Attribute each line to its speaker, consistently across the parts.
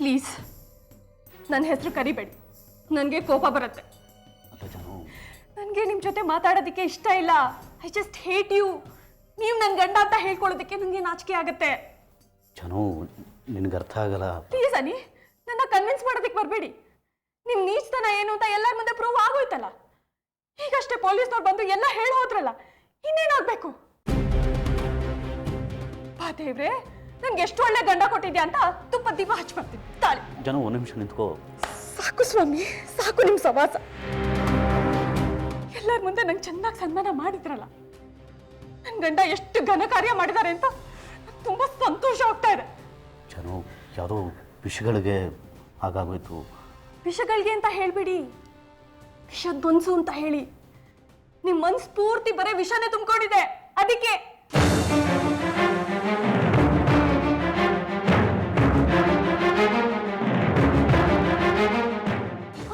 Speaker 1: Please ನನ್ನ ಹೆಸರು ಕರಿಬೇಡಿ, ನನಗೆ ಕೋಪ ಬರುತ್ತೆ. ನನಗೆ ನಿಮ್ಮ ಜೊತೆ ಮಾತಾಡೋದಕ್ಕೆ ಇಷ್ಟ ಇಲ್ಲ. I just hate you. ನೀವು ನನ್ನ ಗಂಡ ಅಂತ ಹೇಳ್ಕೊಳ್ಳೋದಕ್ಕೆ ನನಗೆ ನಾಚಿಕೆ ಆಗುತ್ತೆ.
Speaker 2: ಜನೋ ನಿನಗೆ ಅರ್ಥ ಆಗಲ್ಲ.
Speaker 1: ಪ್ಲೀಸ್ ಅನಿ, ನನ್ನ ಕನ್ವಿನ್ಸ್ ಮಾಡೋದಕ್ಕೆ ಬರಬೇಡಿ. ನಿಮ್ಮ ನೀಚತನ ಏನು ಅಂತ ಎಲ್ಲರ ಮುಂದೆ ಪ್ರೂವ್ ಆಗೋಯ್ತಲ್ಲ. ಈಗಷ್ಟೇ ಪೊಲೀಸ್ನವ್ರು ಬಂದು ಎಲ್ಲ ಹೇಳಿ ಹೋದ್ರಲ್ಲ, ಇನ್ನೇನಾಗಬೇಕು? ಬಾ ದೇವ್ರೆ, ನನ್ಗೆ ಎಷ್ಟು ಒಳ್ಳೆ ಗಂಡ ಕೊಟ್ಟಿದ್ಯಾ ಅಂತ ತುಪ್ಪ ದೀಪ ಹಚ್ಬರ್ತೀನಿ. ತಾಳಿ
Speaker 2: ಜನ ಒಂದು ನಿಮಿಷ ನಿಂತ್ಕೋ.
Speaker 1: ಸಾಕು ಸ್ವಾಮಿ, ಸಾಕು ನಿಮ್ಮ ಸವಾಸ. ಎಲ್ಲರ ಮುಂದೆ ನಂಗೆ ಚೆನ್ನಾಗಿ ಸನ್ಮಾನ ಮಾಡಿದ್ರಲ್ಲ. ನನ್ನ ಗಂಡ ಎಷ್ಟು ಘನ ಕಾರ್ಯ ಮಾಡಿದ್ದಾರೆ ಅಂತ ತುಂಬಾ ಸಂತೋಷ ಆಗ್ತಾ ಇದೆ.
Speaker 2: ಜನೋ ಯಾವುದೋ ವಿಷಯಗಳಿಗೆ ಹಾಗಾಗೋಯ್ತು.
Speaker 1: ವಿಷಗಳಿಗೆ ಅಂತ ಹೇಳ್ಬಿಡಿ, ವಿಷದ್ವಂಸು ಅಂತ ಹೇಳಿ. ನಿಮ್ಮ ಮನ್ಸು ಪೂರ್ತಿ ಬರೀ ವಿಷನೇ ತುಂಬಿಕೊಂಡಿದೆ. ಅದಕ್ಕೆ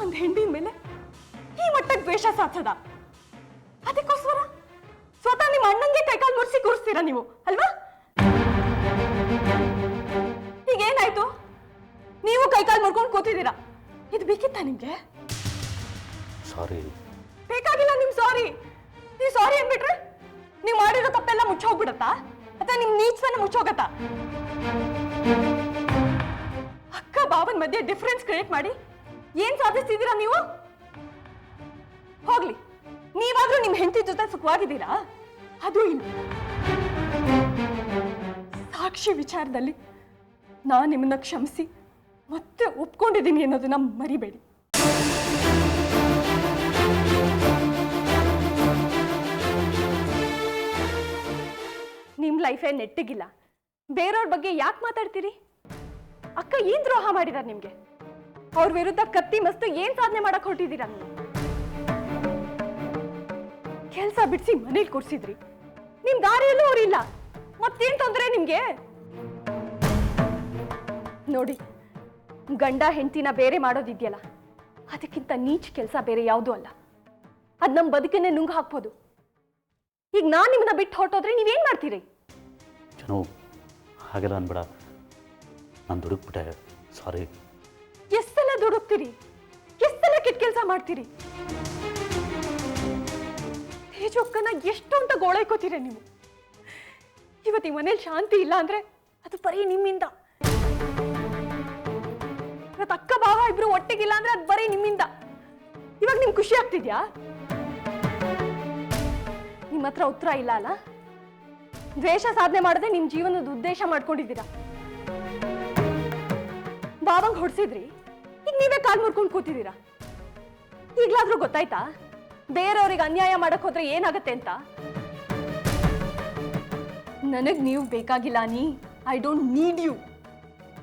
Speaker 1: ಒಂದು ಹೆಂಡಿನ ಮೇಲೆ ಈ ಮಟ್ಟಕ್ಕೆ ದ್ವೇಷ ಸಾಧದ. ಅದಕ್ಕೋಸ್ಕರ ಸ್ವತಃ ನಿಮ್ಮ ಅಣ್ಣಂಗೆ ಕೈಕಾಲು ಮುರಿಸಿ ಕೂರಿಸ್ತೀರಾ ನೀವು ಅಲ್ವಾ? ಈಗೇನಾಯ್ತು? ನೀವು ಕೈಕಾಲು ಮುರ್ಕೊಂಡು ಕೂತಿದ್ದೀರಾ. ಇದು ಬೇಕಿತ್ತ ನಿಮ್ಗೆ?
Speaker 2: ಸಾರಿ.
Speaker 1: ಬೇಕಾಗಿಲ್ಲ ನಿಮ್ ಸಾರಿ. ನೀವು ಸಾರಿ ಅಂದ್ಬಿಟ್ರೆ ನೀವು ಮಾಡಿರೋ ತಪ್ಪೆಲ್ಲ ಮುಚ್ಚೋಗ್ಬಿಡತ್ತಾ ಅಥವಾ ನಿಮ್ ನೀಚತನ ಮುಚ್ಚೋಗತ್ತಾ? ಅಕ್ಕ ಬಾವನ್ ಮಧ್ಯೆ ಡಿಫರೆನ್ಸ್ ಕ್ರಿಯೇಟ್ ಮಾಡಿ ಏನ್ ಸಾಧಿಸ್ತಿದ್ದೀರಾ ನೀವು? ಹೋಗ್ಲಿ, ನೀವಾದ್ರೂ ನಿಮ್ ಹೆಂಡತಿ ಜೊತೆ ಸುಖವಾಗಿದ್ದೀರಾ? ಅದು ಇಲ್ಲ. ಸಾಕ್ಷಿ ವಿಚಾರದಲ್ಲಿ ನಾನು ನಿಮ್ಮನ್ನ ಕ್ಷಮಿಸಿ ಮತ್ತೆ ಒಪ್ಕೊಂಡಿದ್ದೀನಿ ಅನ್ನೋದನ್ನ ಮರಿಬೇಡಿ. ನಿಮ್ ಲೈಫೇ ನೆಟ್ಟಿಗಿಲ್ಲ, ಬೇರೆಯವ್ರ ಬಗ್ಗೆ ಯಾಕೆ ಮಾತಾಡ್ತೀರಿ? ಅಕ್ಕ ಏನ್ ದ್ರೋಹ ಮಾಡಿದಾರೆ ನಿಮ್ಗೆ? ಅವ್ರ ವಿರುದ್ಧ ಕತ್ತಿ ಮಸ್ತು ಏನ್ ಸಾಧನೆ ಮಾಡಕ್ ಹೊರಟಿದ್ದೀರಾ ನೀವು? ಕೆಲ್ಸ ಬಿಡಿಸಿ ಮನೇಲಿ ಕೊಡ್ಸಿದ್ರಿ, ನಿಮ್ ದಾರಿಯಲ್ಲೂ ಅವ್ರಿಲ್ಲ. ಮತ್ತೇನ್ ತೊಂದ್ರೆ ನಿಮ್ಗೆ? ನೋಡಿ, ಗಂಡ ಹೆಂಡತಿನ ಬೇರೆ ಮಾಡೋದಿದ್ಯಲ್ಲ, ಅದಕ್ಕಿಂತ ನೀಚ್ ಕೆಲಸ ಬೇರೆ ಯಾವುದೂ ಅಲ್ಲ. ಅದ್ ನಮ್ ಬದುಕನ್ನೇ ನುಂಗ್ ಹಾಕ್ಬೋದು. ಈಗ ನಾನ್ ನಿಮ್ಮನ್ನ ಬಿಟ್ಟು ಹೊರಟೋದ್ರೆ ನೀವೇನ್ ಮಾಡ್ತೀರಿ?
Speaker 2: ಜನೋ ಹಾಗೆಲ್ಲ ಅನ್ಬೇಡ, ನಾನು ದುಡುಕ್ಬಿಟ್ಟೆ. ಸಾರಿ.
Speaker 1: ಎಷ್ಟೆಲ್ಲ ದುಡುಕ್ತೀರಿ, ಎಷ್ಟೆಲ್ಲ ಕೆಟ್ಟ ಕೆಲಸ ಮಾಡ್ತೀರಿ. ತೇಜೋಕ್ಕನ ಎಷ್ಟು ಅಂತ ಗೋಳೈಕೋತೀರ ನೀವು. ಇವತ್ತು ಈ ಮನೇಲಿ ಶಾಂತಿ ಇಲ್ಲ ಅಂದ್ರೆ ಅದು ಬರೀ ನಿಮ್ಮಿಂದ. ಇವತ್ತು ಅಕ್ಕ ಭಾವ ಇಬ್ರು ಒಟ್ಟಿಗಿಲ್ಲ ಅಂದ್ರೆ ಅದು ಬರೀ ನಿಮ್ಮಿಂದ. ಇವಾಗ ನಿಮ್ಗೆ ಖುಷಿ ಆಗ್ತಿದ್ಯಾ? ನಿಮ್ಮ ಹತ್ರ ಉತ್ತರ ಇಲ್ಲ ಅಲ್ಲ? ದ್ವೇಷ ಸಾಧನೆ ಮಾಡದೆ ನಿಮ್ ಜೀವನದ ಉದ್ದೇಶ ಮಾಡ್ಕೊಂಡಿದ್ದೀರಾ. ಬಾವಂಗ್ ಹೊಡ್ಸಿದ್ರಿ, ಈಗ ನೀವೇ ಕಾಲ್ ಮುರ್ಕೊಂಡು ಕೂತಿದ್ದೀರಾ. ಈಗ್ಲಾದ್ರೂ ಗೊತ್ತಾಯ್ತಾ ಬೇರೆಯವ್ರಿಗೆ ಅನ್ಯಾಯ ಮಾಡಕ್ ಹೋದ್ರೆ ಏನಾಗತ್ತೆ ಅಂತ? ನನಗ್ ನೀವು ಬೇಕಾಗಿಲ್ಲ ನೀ. I don't need you.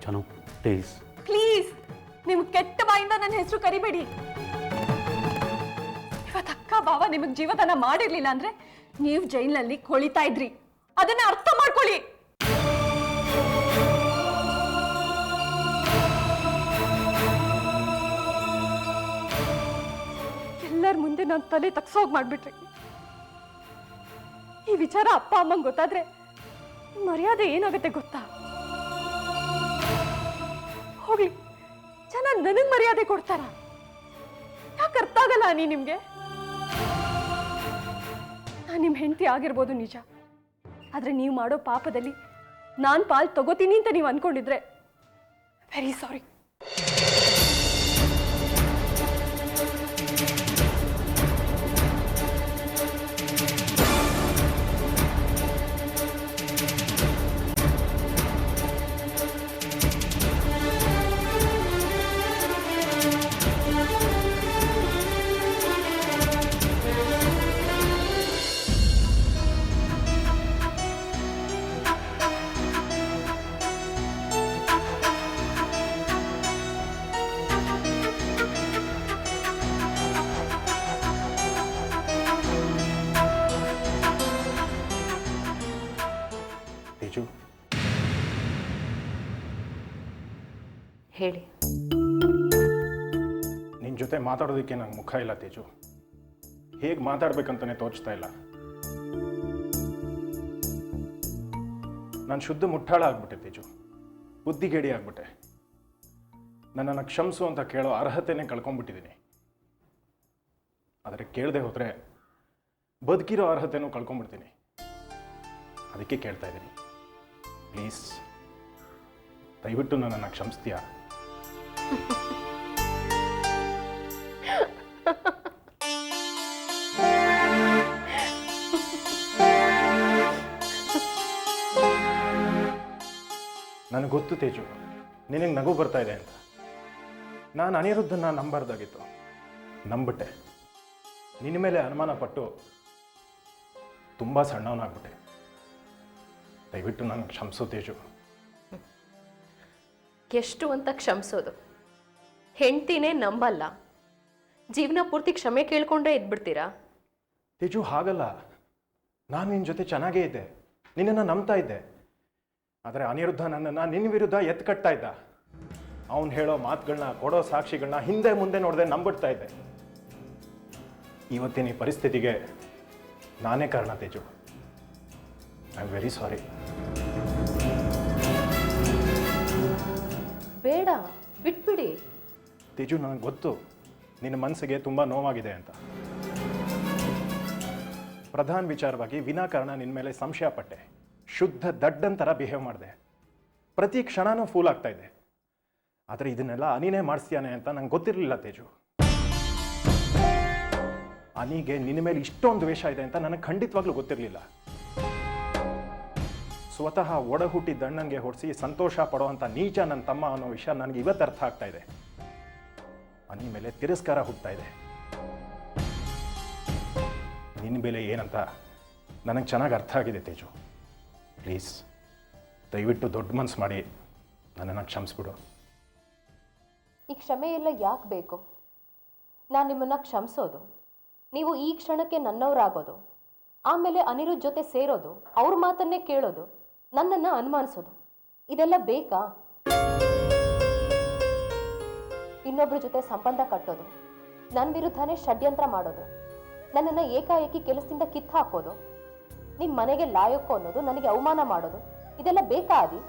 Speaker 2: ಜನೋ ಪ್ಲೀಸ್
Speaker 1: ಪ್ಲೀಸ್, ನಿಮ್ ಕೆಟ್ಟ ಬಾಯಿಂದ ನನ್ನ ಹೆಸರು ಕರಿಬೇಡಿ. ಇವತ್ತು ಅಕ್ಕ ಬಾವ ನಿಮಗ್ ಜೀವದಾನ ಮಾಡಿರ್ಲಿಲ್ಲ ಅಂದ್ರೆ ನೀವು ಜೈಲಿನಲ್ಲಿ ಕೊಳಿತಾ ಇದ್ರಿ. ಅದನ್ನ ಅರ್ಥ ಮಾಡ್ಕೊಳ್ಳಿ. ಎಲ್ಲರ ಮುಂದೆ ನಾನು ತಲೆ ತಗ್ಸೋಗ್ ಮಾಡ್ಬಿಟ್ರಿ. ಈ ವಿಚಾರ ಅಪ್ಪ ಅಮ್ಮಂಗ್ ಗೊತ್ತಾದ್ರೆ ಮರ್ಯಾದೆ ಏನಾಗುತ್ತೆ ಗೊತ್ತಾ? ಹೋಗ್ಲಿ, ಜನ ನನಗ್ ಮರ್ಯಾದೆ ಕೊಡ್ತಾರ? ಯಾಕೆ ಅರ್ಥ ಆಗಲ್ಲ ನೀ ನಿಮ್ಗೆ? ನಾನು ನಿಮ್ ಹೆಂಡತಿ ಆಗಿರ್ಬೋದು ನಿಜ, ಆದ್ರೆ ನೀವು ಮಾಡೋ ಪಾಪದಲ್ಲಿ ನಾನ್ ಪಾಲ್ ತಗೋತೀನಿ ಅಂತ ನೀವು ಅನ್ಕೊಂಡಿದ್ರೆ ವೆರಿ ಸಾರಿ. ಹೇಳಿ.
Speaker 3: ನಿನ್ನ ಜೊತೆ ಮಾತಾಡೋದಕ್ಕೆ ನಂಗೆ ಮುಖ ಇಲ್ಲ ತೇಜು. ಹೇಗೆ ಮಾತಾಡ್ಬೇಕಂತಾನೆ ತೋಚ್ತಾ ಇಲ್ಲ. ನಾನು ಶುದ್ಧ ಮುಟ್ಟಾಳ ಆಗ್ಬಿಟ್ಟೆ ತೇಜು, ಬುದ್ಧಿಗೇಡಿ ಆಗ್ಬಿಟ್ಟೆ. ನನ್ನನ್ನು ಕ್ಷಮಿಸು ಅಂತ ಕೇಳೋ ಅರ್ಹತೆನೇ ಕಳ್ಕೊಂಡ್ಬಿಟ್ಟಿದ್ದೀನಿ. ಆದರೆ ಕೇಳದೆ ಹೋದರೆ ಬದುಕಿರೋ ಅರ್ಹತೆನೂ ಕಳ್ಕೊಂಡ್ಬಿಡ್ತೀನಿ. ಅದಕ್ಕೆ ಕೇಳ್ತಾ ಇದ್ದೀನಿ, ಪ್ಲೀಸ್ ದಯವಿಟ್ಟು ನನ್ನನ್ನು ಕ್ಷಮಿಸ್ತೀಯಾ? ನನಗೆ ಗೊತ್ತು ತೇಜು, ನಿನಗೆ ನಗು ಬರ್ತಾ ಇದೆ ಅಂತ. ನಾನು ಅನಿರುದ್ಧನ ನಂಬಾರ್ದಾಗಿತ್ತು, ನಂಬಿಟ್ಟೆ. ನಿನ್ನ ಮೇಲೆ ಅನುಮಾನ ಪಟ್ಟು ತುಂಬ ಸಣ್ಣವನಾಗ್ಬಿಟ್ಟೆ. ದಯವಿಟ್ಟು ನನಗೆ ಕ್ಷಮಿಸು ತೇಜು.
Speaker 4: ಎಷ್ಟು ಅಂತ ಕ್ಷಮಿಸೋದು? ಹೆಂಡ್ತಿನೇ ನಂಬಲ್ಲ, ಜೀವನ ಪೂರ್ತಿ ಕ್ಷಮೆ ಕೇಳ್ಕೊಂಡ್ರೆ ಇದ್ಬಿಡ್ತೀರಾ?
Speaker 3: ತೇಜು ಹಾಗಲ್ಲ, ನಾನು ನಿನ್ನ ಜೊತೆ ಚೆನ್ನಾಗೇ ಇದ್ದೆ, ನಿನ್ನನ್ನು ನಂಬ್ತಾ ಇದ್ದೆ. ಆದರೆ ಅನಿರುದ್ಧ ನನ್ನನ್ನು ನಿನ್ನ ವಿರುದ್ಧ ಎತ್ಕಟ್ತಾ ಇದ್ದ. ಅವನು ಹೇಳೋ ಮಾತುಗಳನ್ನ, ಕೊಡೋ ಸಾಕ್ಷಿಗಳನ್ನ ಹಿಂದೆ ಮುಂದೆ ನೋಡದೆ ನಂಬಿಡ್ತಾ ಇದ್ದೆ. ಇವತ್ತಿನ ಈ ಪರಿಸ್ಥಿತಿಗೆ ನಾನೇ ಕಾರಣ Teju. I am very sorry.
Speaker 4: ಬೇಡ, ಬಿಟ್ಬಿಡಿ.
Speaker 3: ತೇಜು, ನನಗೆ ಗೊತ್ತು ನಿನ್ನ ಮನಸ್ಸಿಗೆ ತುಂಬ ನೋವಾಗಿದೆ ಅಂತ. ಪ್ರಧಾನ ವಿಚಾರವಾಗಿ ವಿನಾಕಾರಣ ನಿನ್ನ ಮೇಲೆ ಸಂಶಯ ಪಟ್ಟೆ. ಶುದ್ಧ ದಡ್ಡನ್ ಥರ ಬಿಹೇವ್ ಮಾಡಿದೆ. ಪ್ರತಿ ಕ್ಷಣನೂ ಫೂಲ್ ಆಗ್ತಾ ಇದೆ. ಆದರೆ ಇದನ್ನೆಲ್ಲ ಅನಿನೇ ಮಾಡಿಸ್ಯಾನೆ ಅಂತ ನಂಗೆ ಗೊತ್ತಿರಲಿಲ್ಲ ತೇಜು. ಅನಿಗೆ ನಿನ್ನ ಮೇಲೆ ಇಷ್ಟೊಂದು ದ್ವೇಷ ಇದೆ ಅಂತ ನನಗೆ ಖಂಡಿತವಾಗ್ಲೂ ಗೊತ್ತಿರಲಿಲ್ಲ. ಸ್ವತಃ ಒಡ ಹುಟ್ಟಿದ ಅಣ್ಣನಿಗೆ ಹೊಡಿಸಿ ಸಂತೋಷ ಪಡೋವಂಥ ನೀಚ ನನ್ನ ತಮ್ಮ ಅನ್ನೋ ವಿಷಯ ನನಗೆ ಇವತ್ತು ಅರ್ಥ ಆಗ್ತಾ ಇದೆ. ಅನಿ ಮೇಲೆ ತಿರಸ್ಕಾರ ಹುಡ್ತಾ ಇದೆ. ನಿನ್ನ ಬೆಲೆ ಏನಂತ ನನಗೆ ಚೆನ್ನಾಗಿ ಅರ್ಥ ಆಗಿದೆ ತೇಜು. ಪ್ಲೀಸ್ ದಯವಿಟ್ಟು ದೊಡ್ಡ ಮನಸ್ಸು ಮಾಡಿ ನನ್ನನ್ನು ಕ್ಷಮಿಸ್ಬಿಡು.
Speaker 4: ಈ ಕ್ಷಮೆ ಎಲ್ಲ ಯಾಕೆ ಬೇಕು? ನಾನು ನಿಮ್ಮನ್ನು ಕ್ಷಮಿಸೋದು, ನೀವು ಈ ಕ್ಷಣಕ್ಕೆ ನನ್ನವರಾಗೋದು, ಆಮೇಲೆ ಅನಿರುದ್ಧ ಜೊತೆ ಸೇರೋದು, ಅವ್ರ ಮಾತನ್ನೇ ಕೇಳೋದು, ನನ್ನನ್ನು ಅನುಮಾನಿಸೋದು, ಇದೆಲ್ಲ ಬೇಕಾ? ಇನ್ನೊಬ್ರ ಜೊತೆ ಸಂಬಂಧ ಕಟ್ಟೋದು, ನನ್ನ ವಿರುದ್ಧನೇ ಷಡ್ಯಂತ್ರ ಮಾಡೋದು, ನನ್ನನ್ನು ಏಕಾಏಕಿ ಕೆಲಸದಿಂದ ಕಿತ್ತು ಹಾಕೋದು, ನಿನ್ನ ಮನೆಗೆ ಲಾಯಕ್ಕೋ ಅನ್ನೋದು, ನನಗೆ ಅವಮಾನ ಮಾಡೋದು, ಇದೆಲ್ಲ ಬೇಕಾ ಆದಿ?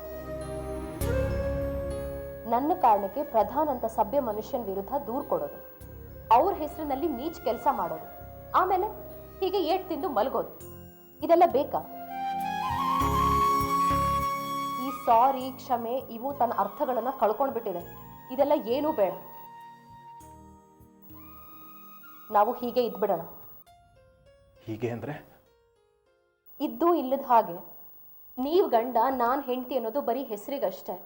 Speaker 4: ನನ್ನ ಕಾರಣಕ್ಕೆ ಪ್ರಧಾನ್ ಅಂತ ಸಭ್ಯ ಮನುಷ್ಯನ ವಿರುದ್ಧ ದೂರು ಕೊಡೋದು, ಅವ್ರ ಹೆಸರಿನಲ್ಲಿ ನೀಚ್ ಕೆಲಸ ಮಾಡೋದು, ಆಮೇಲೆ ಹೀಗೆ ಏಟ್ ತಿಂದು ಮಲಗೋದು, ಇದೆಲ್ಲ ಬೇಕಾ? ಈ ಸಾರಿ, ಕ್ಷಮೆ ಇವು ತನ್ನ ಅರ್ಥಗಳನ್ನ ಕಳ್ಕೊಂಡ್ಬಿಟ್ಟಿದೆ. ಇದೆಲ್ಲ ಏನೂ ಬೇಡ. ನಾವು ಹೀಗೆ ಇದ್ಬಿಡೋಣ.
Speaker 3: ಹೀಗೆ ಅಂದರೆ?
Speaker 4: ಇದ್ದು ಇಲ್ಲದ ಹಾಗೆ. ನೀವು ಗಂಡ, ನಾನು ಹೆಂಡತಿ ಅನ್ನೋದು ಬರೀ ಹೆಸರಿಗಷ್ಟೇ.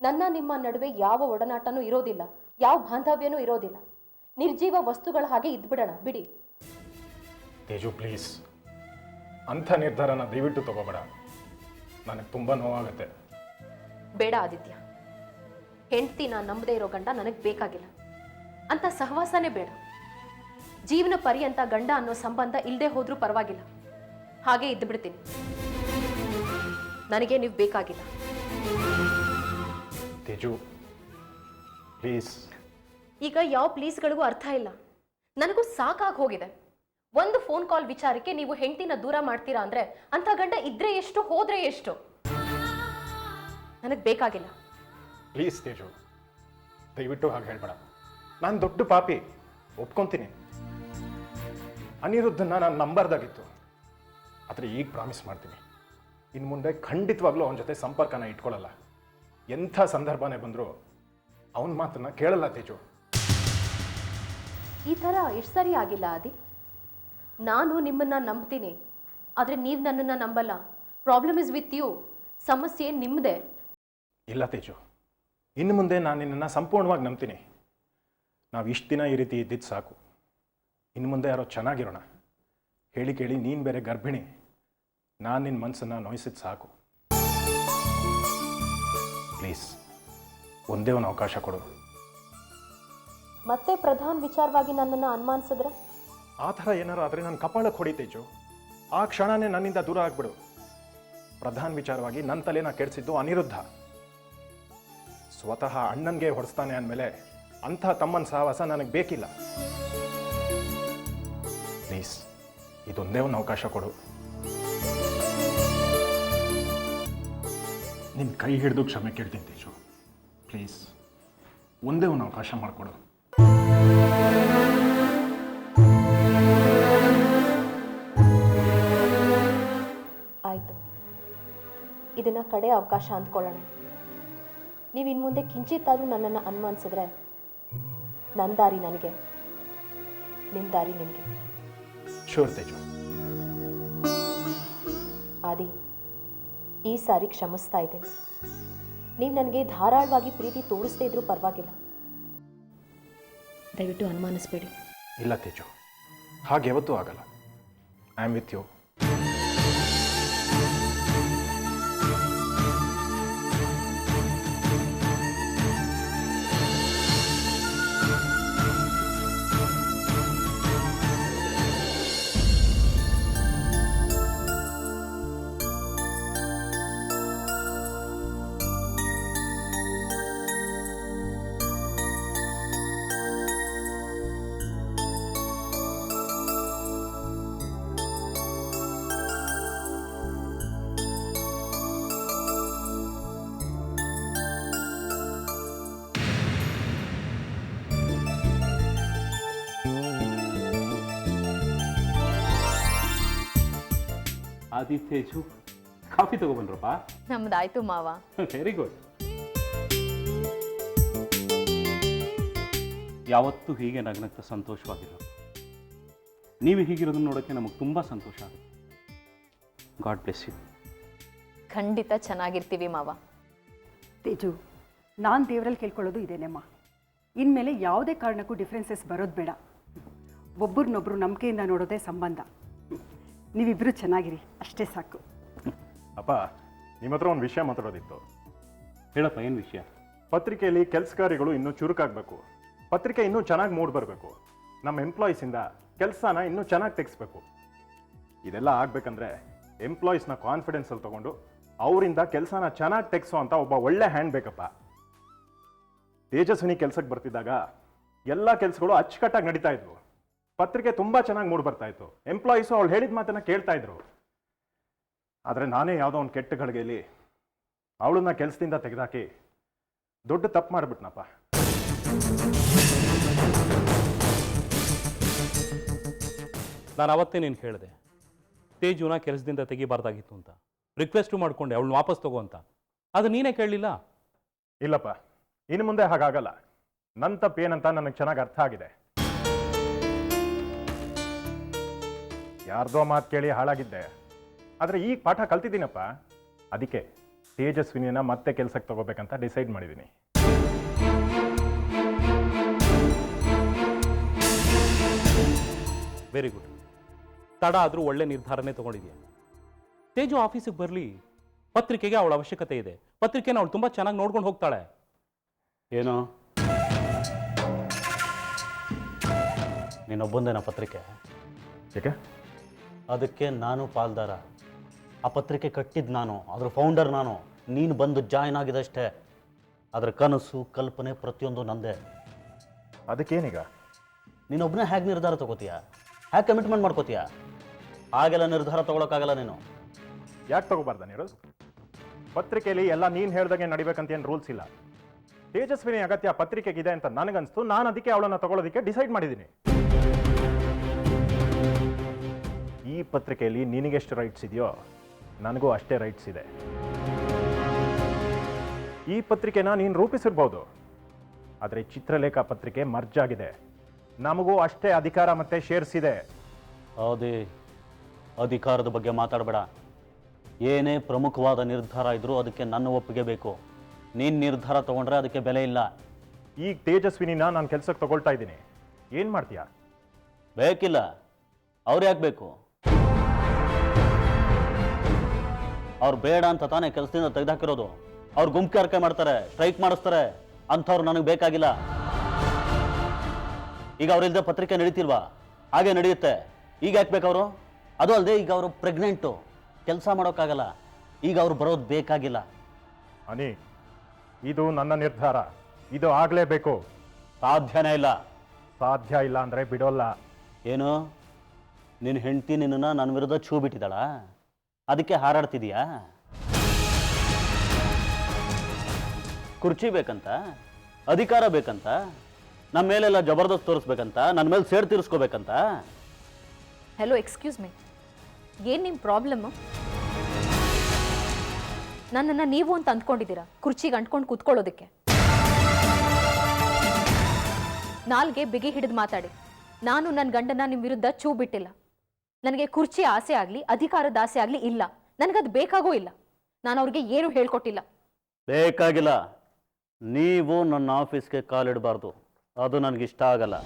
Speaker 4: ನನ್ನ ನಿಮ್ಮ ನಡುವೆ ಯಾವ ಒಡನಾಟನೂ ಇರೋದಿಲ್ಲ, ಯಾವ ಬಾಂಧವ್ಯನೂ ಇರೋದಿಲ್ಲ. ನಿರ್ಜೀವ ವಸ್ತುಗಳ ಹಾಗೆ ಇದ್ಬಿಡೋಣ, ಬಿಡಿ.
Speaker 3: ತೇಜು ಪ್ಲೀಸ್, ಅಂಥ ನಿರ್ಧಾರನ ದಯವಿಟ್ಟು ತಗೋಬೇಡ. ನನಗೆ ತುಂಬ ನೋವಾಗುತ್ತೆ.
Speaker 4: ಬೇಡ ಆದಿತ್ಯ, ಹೆಂಡತಿ ನಾನು ನಂಬದೇ ಇರೋ ಗಂಡ ನನಗೆ ಬೇಕಾಗಿಲ್ಲ. ಅಂತ ಸಹವಾಸನೇ ಬೇಡ. ಜೀವನ ಪರ್ಯಂತ ಗಂಡ ಅನ್ನೋ ಸಂಬಂಧ ಇಲ್ಲದೆ ಹೋದ್ರೂ ಪರವಾಗಿಲ್ಲ, ಹಾಗೆ ಇದ್ದು ಬಿಡ್ತೀನಿ. ನನಗೆ ನೀವು ಬೇಕಾಗಿಲ್ಲ.
Speaker 3: ತೇಜು ಪ್ಲೀಸ್.
Speaker 4: ಈಗ ಯಾವ ಪ್ಲೀಸ್ಗಳಿಗೂ ಅರ್ಥ ಇಲ್ಲ. ನನಗೂ ಸಾಕಾಗಿ ಹೋಗಿದೆ. ಒಂದು ಫೋನ್ ಕಾಲ್ ವಿಚಾರಕ್ಕೆ ನೀವು ಹೆಂಡತಿನ ದೂರ ಮಾಡ್ತೀರಾ ಅಂದ್ರೆ ಅಂಥ ಗಂಡ ಇದ್ರೆ ಎಷ್ಟು, ಹೋದ್ರೆ ಎಷ್ಟು? ನನಗೆ ಬೇಕಾಗಿಲ್ಲ.
Speaker 3: ಪ್ಲೀಸ್ ತೇಜು, ದಯವಿಟ್ಟು ಹಾಗೆ ಹೇಳ್ಬೇಡ. ನಾನು ದೊಡ್ಡ ಪಾಪಿ, ಒಪ್ಕೊತೀನಿ. ಅನಿರುದ್ಧನ ನಾನು ನಂಬಾರ್ದಾಗಿತ್ತು. ಆದರೆ ಈಗ ಪ್ರಾಮಿಸ್ ಮಾಡ್ತೀನಿ, ಇನ್ನು ಮುಂದೆ ಖಂಡಿತವಾಗ್ಲೂ ಅವನ ಜೊತೆ ಸಂಪರ್ಕನ ಇಟ್ಕೊಳ್ಳಲ್ಲ. ಎಂಥ ಸಂದರ್ಭನೇ ಬಂದರೂ ಅವನ ಮಾತನ್ನ ಕೇಳಲ್ಲ ತೇಜು.
Speaker 4: ಈ ಥರ ಎಷ್ಟು ಸರಿ ಆಗಿಲ್ಲ ಆದಿ? ನಾನು ನಿಮ್ಮನ್ನ ನಂಬ್ತೀನಿ, ಆದರೆ ನೀವು ನನ್ನನ್ನು ನಂಬಲ್ಲ. Problem is with you. ಸಮಸ್ಯೆ ನಿಮ್ಮದೇ.
Speaker 3: ಇಲ್ಲ ತೇಜು, ಇನ್ನು ಮುಂದೆ ನಾನು ನಿನ್ನನ್ನು ಸಂಪೂರ್ಣವಾಗಿ ನಂಬ್ತೀನಿ. ನಾವು ಇಷ್ಟು ದಿನ ಈ ರೀತಿ ಇದ್ದಿದ್ದು ಸಾಕು. ಇನ್ನು ಮುಂದೆ ಯಾರೋ ಚೆನ್ನಾಗಿರೋಣ. ಹೇಳಿ ಕೇಳಿ ನೀನು ಬೇರೆ ಗರ್ಭಿಣಿ. ನಾನು ನಿನ್ನ ಮನಸ್ಸನ್ನು ನೋಯಿಸಿದ್ದು ಸಾಕು. ಪ್ಲೀಸ್ ಒಂದೇ ಒಂದು ಅವಕಾಶ ಕೊಡು.
Speaker 4: ಮತ್ತೆ ಪ್ರಧಾನ್ ವಿಚಾರವಾಗಿ ನನ್ನನ್ನು ಅನುಮಾನಿಸಿದ್ರೆ?
Speaker 3: ಆ ಥರ ಏನಾರು ಆದರೆ ನನ್ನ ಕಪಾಳಕ್ಕೆ ಹೊಡಿ ತೇಜು. ಆ ಕ್ಷಣನೇ ನನ್ನಿಂದ ದೂರ ಆಗ್ಬಿಡು. ಪ್ರಧಾನ್ ವಿಚಾರವಾಗಿ ನನ್ನ ತಲೆನ ಕೆಡಿಸಿದ್ದು ಅನಿರುದ್ಧ. ಸ್ವತಃ ಅಣ್ಣನಿಗೆ ಹೊಡೆಸ್ತಾನೆ ಅಂದಮೇಲೆ ಅಂಥ ತಮ್ಮನ ಸಹವಾಸ ನನಗೆ ಬೇಕಿಲ್ಲ. ಪ್ಲೀಸ್ ಇದೊಂದೇ ಒಂದು ಅವಕಾಶ ಕೊಡು. ನಿನ್ನ ಕೈ ಹಿಡಿದು ಕ್ಷಮೆ ಕೇಳ್ತೀನಿ ತೇಜು, ಪ್ಲೀಸ್. ಒಂದೇ ಒಂದು ಅವಕಾಶ ಮಾಡಿಕೊಡು.
Speaker 4: ಆಯಿತು, ಇದನ್ನು ಕಡೆ ಅವಕಾಶ ಅಂದ್ಕೊಳ್ಳೋಣ. ನೀವು ಇನ್ನು ಮುಂದೆ ಕಿಂಚಿತ್ತಾದರೂ ನನ್ನನ್ನು ಅನುಮಾನಿಸಿದ್ರೆ ನನ್ನ ದಾರಿ ನನಗೆ, ನಿಮ್ಮ ದಾರಿ ನಿಮಗೆ.
Speaker 3: ಶೋರ್ ತೇಜು.
Speaker 4: ಆದಿ, ಈ ಸಾರಿ ಕ್ಷಮಿಸ್ತಾ ಇದ್ದೀನಿ. ನೀವು ನನಗೆ ಧಾರಾಳವಾಗಿ ಪ್ರೀತಿ ತೋರಿಸ್ದೇ ಇದ್ರೂ ಪರವಾಗಿಲ್ಲ, ದಯವಿಟ್ಟು ಅನುಮಾನಿಸ್ಬೇಡಿ.
Speaker 3: ಇಲ್ಲ ತೇಜು, ಹಾಗೆ ಯಾವತ್ತೂ ಆಗಲ್ಲ. I am with you.
Speaker 2: Aadi Teju coffee ತಗೊಬನ್ರಪ್ಪ.
Speaker 4: ನಮ್ದಾಯ್ತು ಮಾವ.
Speaker 2: Very good. ಯಾವತ್ತೂ ಹೀಗೆ ನಗ್ನಗ್ತಾ ಸಂತೋಷವಾಗಿರೋ ನೀವು ಹೀಗಿರೋದನ್ನ ನೋಡೋಕ್ಕೆ ನಮಗೆ ತುಂಬ ಸಂತೋಷ ಆಗುತ್ತೆ. God bless you.
Speaker 4: ಖಂಡಿತ ಚೆನ್ನಾಗಿರ್ತೀವಿ ಮಾವ.
Speaker 5: ತೇಜು, ನಾನು ದೇವರಲ್ಲಿ ಕೇಳ್ಕೊಳ್ಳೋದು ಇದೇನೆಮ್ಮ. ಇನ್ಮೇಲೆ ಯಾವುದೇ ಕಾರಣಕ್ಕೂ ಡಿಫ್ರೆನ್ಸಸ್ ಬರೋದು ಬೇಡ. ಒಬ್ಬರನ್ನೊಬ್ಬರು ನಂಬಿಕೆಯಿಂದ ನೋಡೋದೇ ಸಂಬಂಧ. ನೀವಿಬ್ಬರು ಚೆನ್ನಾಗಿರಿ, ಅಷ್ಟೇ ಸಾಕು.
Speaker 3: ಅಪ್ಪ, ನಿಮ್ಮ ಹತ್ರ ಒಂದು ವಿಷಯ ಮಾತಾಡೋದಿತ್ತು.
Speaker 2: ಹೇಳಪ್ಪ, ಏನು ವಿಷಯ?
Speaker 3: ಪತ್ರಿಕೆಯಲ್ಲಿ ಕೆಲಸಗಾರಿಗಳು ಇನ್ನೂ ಚುರುಕಾಗಬೇಕು. ಪತ್ರಿಕೆ ಇನ್ನೂ ಚೆನ್ನಾಗಿ ಮೂಡ್ ಬರಬೇಕು. ನಮ್ಮ ಎಂಪ್ಲಾಯೀಸಿಂದ ಕೆಲಸನ ಇನ್ನೂ ಚೆನ್ನಾಗಿ ತೆಗೆಸ್ಬೇಕು. ಇದೆಲ್ಲ ಆಗಬೇಕಂದ್ರೆ ಎಂಪ್ಲಾಯೀಸ್ನ ಕಾನ್ಫಿಡೆನ್ಸಲ್ಲಿ ತೊಗೊಂಡು ಅವರಿಂದ ಕೆಲಸನ ಚೆನ್ನಾಗಿ ತೆಗೆಸೋ ಅಂತ ಒಬ್ಬ ಒಳ್ಳೆ ಹ್ಯಾಂಡ್ ಬೇಕಪ್ಪ. ತೇಜಸ್ವಿನಿ ಕೆಲಸಕ್ಕೆ ಬರ್ತಿದ್ದಾಗ ಎಲ್ಲ ಕೆಲಸಗಳು ಅಚ್ಚುಕಟ್ಟಾಗಿ ನಡೀತಾ ಇದ್ವು. ಪತ್ರಿಕೆ ತುಂಬ ಚೆನ್ನಾಗಿ ಮೂಡ್ ಬರ್ತಾ ಇತ್ತು. ಎಂಪ್ಲಾಯೀಸು ಅವಳು ಹೇಳಿದ ಮಾತನ್ನ ಕೇಳ್ತಾ ಇದ್ರು. ಆದರೆ ನಾನೇ ಯಾವುದೋ ಒಂದು ಕೆಟ್ಟ ಗಳಿಗೆಯಲ್ಲಿ ಅವಳನ್ನ ಕೆಲಸದಿಂದ ತೆಗೆದಾಕಿ ದೊಡ್ಡ ತಪ್ಪು ಮಾಡಿಬಿಟ್ನಪ್ಪ.
Speaker 2: ನಾನು ಅವತ್ತೇ ನೀನು ಹೇಳಿದೆ ತೇಜುನ ಕೆಲಸದಿಂದ ತೆಗಿಬಾರ್ದಾಗಿತ್ತು ಅಂತ. ರಿಕ್ವೆಸ್ಟು ಮಾಡಿಕೊಂಡೆ ಅವಳನ್ನ ವಾಪಸ್ ತಗೋ ಅಂತ. ಅದು ನೀನೇ ಕೇಳಲಿಲ್ಲ.
Speaker 3: ಇಲ್ಲಪ್ಪ, ಇನ್ನು ಮುಂದೆ ಹಾಗಾಗಲ್ಲ. ನನ್ನ ತಪ್ಪೇನಂತ ನನಗೆ ಚೆನ್ನಾಗಿ ಅರ್ಥ ಆಗಿದೆ. ಯಾರ್ದೋ ಮಾತು ಕೇಳಿ ಹಾಳಾಗಿದ್ದೆ, ಆದರೆ ಈಗ ಪಾಠ ಕಲ್ತಿದ್ದೀನಪ್ಪ. ಅದಕ್ಕೆ ತೇಜಸ್ವಿನಿಯನ್ನ ಮತ್ತೆ ಕೆಲಸಕ್ಕೆ ತಗೋಬೇಕಂತ ಡಿಸೈಡ್ ಮಾಡಿದ್ದೀನಿ.
Speaker 2: Very good. ತಡ ಆದರೂ ಒಳ್ಳೆ ನಿರ್ಧಾರನೇ ತಗೊಂಡಿದ್ಯಾ. ತೇಜು ಆಫೀಸಿಗೆ ಬರಲಿ, ಪತ್ರಿಕೆಗೆ ಅವಳ ಅವಶ್ಯಕತೆ ಇದೆ. ಪತ್ರಿಕೆನ ಅವಳು ತುಂಬ ಚೆನ್ನಾಗಿ ನೋಡ್ಕೊಂಡು ಹೋಗ್ತಾಳೆ. ಏನೋ ನೀನೊಬ್ಬಂದೇನ ಪತ್ರಿಕೆ?
Speaker 3: ಏಕೆ?
Speaker 2: ಅದಕ್ಕೆ ನಾನು ಪಾಲ್ದಾರ. ಆ ಪತ್ರಿಕೆ ಕಟ್ಟಿದ್ದು ನಾನು, ಅದರ ಫೌಂಡರ್ ನಾನು. ನೀನು ಬಂದು ಜಾಯ್ನ್ ಆಗಿದಷ್ಟೇ. ಅದರ ಕನಸು ಕಲ್ಪನೆ ಪ್ರತಿಯೊಂದು ನಂದೇ.
Speaker 3: ಅದಕ್ಕೇನೀಗ?
Speaker 2: ನೀನೊಬ್ಬನೇ ಹೇಗೆ ನಿರ್ಧಾರ ತಗೋತೀಯ? ಹೇಗೆ ಕಮಿಟ್ಮೆಂಟ್ ಮಾಡ್ಕೋತೀಯ? ಹಾಗೆಲ್ಲ ನಿರ್ಧಾರ ತಗೊಳಕ್ಕಾಗಲ್ಲ ನೀನು.
Speaker 3: ಯಾಕೆ ತಗೋಬಾರ್ದ ನೀರು? ಪತ್ರಿಕೆಯಲ್ಲಿ ಎಲ್ಲ ನೀನು ಹೇಳ್ದಾಗೆ ನಡಿಬೇಕಂತ ಏನು ರೂಲ್ಸ್ ಇಲ್ಲ. ತೇಜಸ್ವಿನಿ ಅಗತ್ಯ ಪತ್ರಿಕೆಗಿದೆ ಅಂತ ನನಗನ್ಸ್ತು. ನಾನು ಅದಕ್ಕೆ ಅವಳನ್ನು ತಗೊಳ್ಳೋದಕ್ಕೆ ಡಿಸೈಡ್ ಮಾಡಿದ್ದೀನಿ. ಈ ಪತ್ರಿಕೆಯಲ್ಲಿ ನಿನಗೆಷ್ಟು ರೈಟ್ಸ್ ಇದೆಯೋ ನನಗೂ ಅಷ್ಟೇ ರೈಟ್ಸ್ ಇದೆ. ಈ ಪತ್ರಿಕೆನ ನೀನು ರೂಪಿಸಿರ್ಬೋದು, ಆದರೆ ಚಿತ್ರಲೇಖ ಪತ್ರಿಕೆ ಮರ್ಜ್ ಆಗಿದೆ. ನಮಗೂ ಅಷ್ಟೇ ಅಧಿಕಾರ ಮತ್ತೆ ಶೇರ್ಸ್ ಇದೆ.
Speaker 2: ಅದೇ ಅಧಿಕಾರದ ಬಗ್ಗೆ ಮಾತಾಡಬೇಡ. ಏನೇ ಪ್ರಮುಖವಾದ ನಿರ್ಧಾರ ಇದ್ರೂ ಅದಕ್ಕೆ ನನ್ನ ಒಪ್ಪಿಗೆ ಬೇಕು. ನೀನು ನಿರ್ಧಾರ ತಗೊಂಡ್ರೆ ಅದಕ್ಕೆ ಬೆಲೆ ಇಲ್ಲ.
Speaker 3: ಈಗ ತೇಜಸ್ವಿನಿನ ನಾನು ಕೆಲಸಕ್ಕೆ ತಗೊಳ್ತಾ ಇದ್ದೀನಿ. ಏನು ಮಾಡ್ತೀಯಾ?
Speaker 2: ಬೇಕಿಲ್ಲ. ಅವ್ರು ಯಾಕೆ ಬೇಕು? ಅವ್ರು ಬೇಡ ಅಂತ ತಾನೇ ಕೆಲಸದಿಂದ ತೆಗೆದಾಕಿರೋದು. ಅವ್ರು ಗುಂಪು ಅರ್ಕೆ ಮಾಡ್ತಾರೆ, ಸ್ಟ್ರೈಕ್ ಮಾಡಿಸ್ತಾರೆ. ಅಂಥವ್ರು ನನಗೆ ಬೇಕಾಗಿಲ್ಲ. ಈಗ ಅವರಿಲ್ಲದೆ ಪತ್ರಿಕೆ ನಡೀತಿಲ್ವಾ? ಹಾಗೆ ನಡೆಯುತ್ತೆ. ಈಗ ಯಾಕೆ ಬೇಕವರು? ಅದು ಅಲ್ಲದೆ ಈಗ ಅವರು ಪ್ರೆಗ್ನೆಂಟು, ಕೆಲಸ ಮಾಡೋಕ್ಕಾಗಲ್ಲ. ಈಗ ಅವ್ರು ಬರೋದು ಬೇಕಾಗಿಲ್ಲ.
Speaker 3: ಅನಿ, ಇದು ನನ್ನ ನಿರ್ಧಾರ. ಇದು ಆಗಲೇಬೇಕು.
Speaker 2: ಸಾಧ್ಯನೇ ಇಲ್ಲ.
Speaker 3: ಸಾಧ್ಯ ಇಲ್ಲ ಅಂದರೆ ಬಿಡೋಲ್ಲ.
Speaker 2: ಏನು, ನಿನ್ನ ಹೆಂಡತಿ ನಿನ್ನನ್ನು ನನ್ನ ವಿರುದ್ಧ ಛೂ ಬಿಟ್ಟಿದ್ದಾಳ? ಅದಕ್ಕೆ ಹಾರಾಡ್ತಿದೀಯಾ? ಕುರ್ಚಿ ಬೇಕಂತ?
Speaker 6: ಅಧಿಕಾರ ಬೇಕಂತ, ನಮ್ಮ ಮೇಲೆಲ್ಲ ಜಬರ್ದಸ್ತ್ ತೋರಿಸ್ಬೇಕಂತ, ನನ್ನ ಮೇಲೆ ಸೇಡ್ ತೀರಿಸ್ಕೋಬೇಕಂತ.
Speaker 4: ಹೆಲೋ, ಎಕ್ಸ್ಕ್ಯೂಸ್ ಮೀ, ಏನು ನಿಮ್ಮ ಪ್ರಾಬ್ಲಮ್ಮು? ನನ್ನನ್ನು ನೀವು ಅಂತ ಅಂದ್ಕೊಂಡಿದ್ದೀರಾ ಕುರ್ಚಿಗೆ ಅಂಟ್ಕೊಂಡು ಕೂತ್ಕೊಳ್ಳೋದಕ್ಕೆ? ನಾಲ್ಗೆ ಬಿಗಿ ಹಿಡಿದು ಮಾತಾಡಿ. ನಾನು ನನ್ನ ಗಂಡನ ನಿಮ್ಮ ವಿರುದ್ಧ ಚೂ ಬಿಟ್ಟಿಲ್ಲ. ನನಗೆ ಕುರ್ಚಿ ಆಸೆ ಆಗಲಿ ಅಧಿಕಾರದ ಆಸೆ ಆಗಲಿ ಇಲ್ಲ. ನನಗದು ಬೇಕಾಗೂ ಇಲ್ಲ. ನಾನು ಅವ್ರಿಗೆ ಏನು ಹೇಳ್ಕೊಟ್ಟಿಲ್ಲ.
Speaker 6: ಬೇಕಾಗಿಲ್ಲ. ನೀವು ನನ್ನ ಆಫೀಸ್ಗೆ ಕಾಲಿಡಬಾರ್ದು, ಅದು ನನಗಿಷ್ಟ ಆಗಲ್ಲ.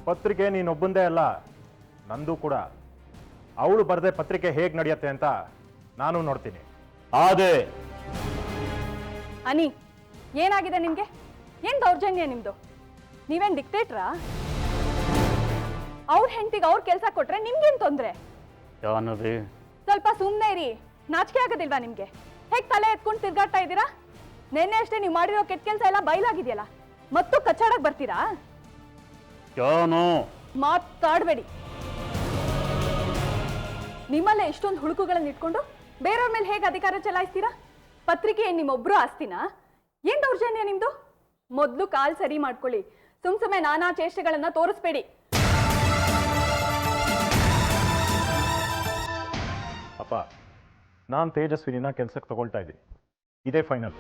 Speaker 3: ಪತ್ರಿಕೆ ನೀನೊಬ್ಬಂದೇ ಅಲ್ಲ, ನಂದು ಕೂಡ. ಅವಳು ಬರದೆ ಪತ್ರಿಕೆ ಹೇಗೆ ನಡೆಯುತ್ತೆ ಅಂತ ನಾನು ನೋಡ್ತೀನಿ.
Speaker 6: ಅದೇ
Speaker 1: ಅನಿ, ಏನಾಗಿದೆ ನಿಮಗೆ? ಏನು ದೌರ್ಜನ್ಯ ನಿಮ್ಮದು? ನೀವೇನು ಡಿಕ್ಟೇಟ್ರಾ? ಅವ್ರ ಹೆಂಡತಿಗೆ ಅವ್ರ ಕೆಲಸ ಕೊಟ್ರೆ ನಿಮ್ಗೇನು ತೊಂದರೆ?
Speaker 6: ಜಾಹ್ನವಿ,
Speaker 1: ಸ್ವಲ್ಪ ಸುಮ್ಮನೆ ಇರಿ. ನಾಚಿಕೆ ಆಗೋದಿಲ್ವಾ ನಿಮಗೆ? ಹೇಗೆ ತಲೆ ಎತ್ಕೊಂಡು ತಿರ್ಗಾಡ್ತಾ ಇದ್ದೀರಾ? ನೆನ್ನೆ ಅಷ್ಟೇ ನೀವು ಮಾಡಿರೋ ಕೆಟ್ಟ ಕೆಲಸ ಎಲ್ಲ ಬಯಲಾಗಿದೆಯಲ್ಲ, ಮತ್ತು ಕಚ್ಚಾಡಕ್ಕೆ ಬರ್ತೀರಾ?
Speaker 6: ಜಾನು,
Speaker 1: ಮಾತಾಡಬೇಡಿ. ನಿಮ್ಮಲ್ಲೇ ಇಷ್ಟೊಂದು ಹುಳುಕುಗಳನ್ನು ಇಟ್ಕೊಂಡು ಬೇರೆಯವ್ರ ಮೇಲೆ ಹೇಗೆ ಅಧಿಕಾರ ಚಲಾಯಿಸ್ತೀರಾ? ಪತ್ರಿಕೆ ಏನು ನಿಮ್ಮೊಬ್ಬರು ಆಸ್ತಿನಾ? ಏನು ದೌರ್ಜನ್ಯ ನಿಮ್ಮದು? ಮೊದಲು ಕಾಲ್ ಸರಿ ಮಾಡ್ಕೊಳ್ಳಿ. ಸುಮ್ಮನೆ ನಾನಾ ಚೇಷ್ಟೆಗಳನ್ನು ತೋರಿಸ್ಬೇಡಿ.
Speaker 3: ಅಪ್ಪ, ನಾನು ತೇಜಸ್ವಿನಿನ ಕೆಲಸಕ್ಕೆ ತಗೊಳ್ತಾ ಇದ್ದೀನಿ. ಇದೇ ಫೈನಲ್.